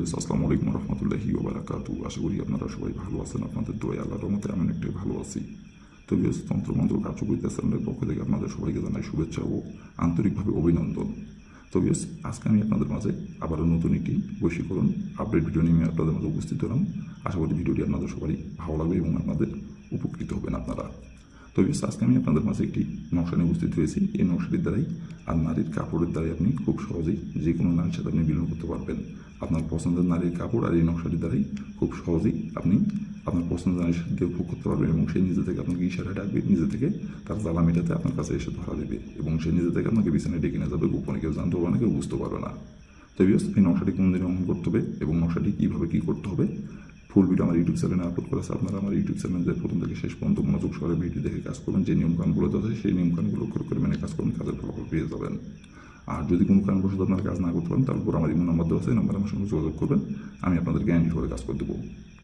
Viewers, আসসালামু আলাইকুম রহমতুল্লাহি ওয়া বারাকাতুহু। আশা করি আপনারা সবাই ভালো আছেন। আপনাদের দোয়ায় আল্লাহর রহমতে আমি অনেকটাই ভালো আছি। তো ভিউয়ার্স, তন্ত্রমন্ত্র কার্যকরিতা চ্যানেলের পক্ষ থেকে আপনাদের সবাইকে জানাই শুভেচ্ছা ও আন্তরিকভাবে অভিনন্দন। তো ভিউয়ার্স, আজকে আমি আপনাদের মাঝে আবারও নতুন একটি বশীকরণ আপডেট ভিডিও নিয়ে আপনাদের মাঝে উপস্থিত হলাম। আশা করি ভিডিওটি আপনাদের সবারই ভালো লাগবে এবং আপনাদের উপকৃত হবেন আপনারা। তো ভিউয়ার্স, আজকে আমি আপনাদের মাঝে একটি নকশা নিয়ে উপস্থিত হয়েছি। এই নকশাটির দ্বারাই আর নারীর কাপড়ের দ্বারাই আপনি খুব সহজেই যে কোনো নারীর সাথে আপনি মিলন করতে পারবেন। আপনার পছন্দের নারীর কাপড় আর এই নকশাটির দ্বারাই খুব সহজেই আপনি আপনার পছন্দের নারীর সাথে উপভোগ করতে পারবেন এবং সে নিজে থেকে আপনাকে ইশারায় ডাকবে, নিজে থেকে তার জ্বালা মেটাতে আপনার কাছে এসে ধরা দেবে এবং সে নিজে থেকে আপনাকে বিছানায় ডেকে নিয়ে যাবে। গোপনে কেউ জানতে পারবে না, কেউ বুঝতে পারবে না। তো ভিউয়ার্স, এই নকশাটি কোন দিনে অঙ্কন করতে হবে এবং নকশাটি কীভাবে কী করতে হবে ফুল ভিডিও আমার ইউটিউব চ্যানেলে আপলোড করা আছে। আপনারা আমার ইউটিউব চ্যানেলে প্রথম থেকে শেষ পর্যন্ত মনোযোগ সহকারে ভিডিও দেখে কাজ করবেন। যে নিয়মকানুনগুলো দেওয়া আছে সেই নিয়মকানুনগুলো করে মেনে কাজ করবেন, কাজের ফলাফল পেয়ে যাবেন। আর যদি কোনো কারণবশত আপনারা কাজ না করতে পারেন তারপর আমার ইমো নাম্বার দেওয়া আছে, এই নাম্বারে আমার সঙ্গে যোগাযোগ করবেন। আমি আপনাদের গ্যারান্টি করে কাজ করে দেবো।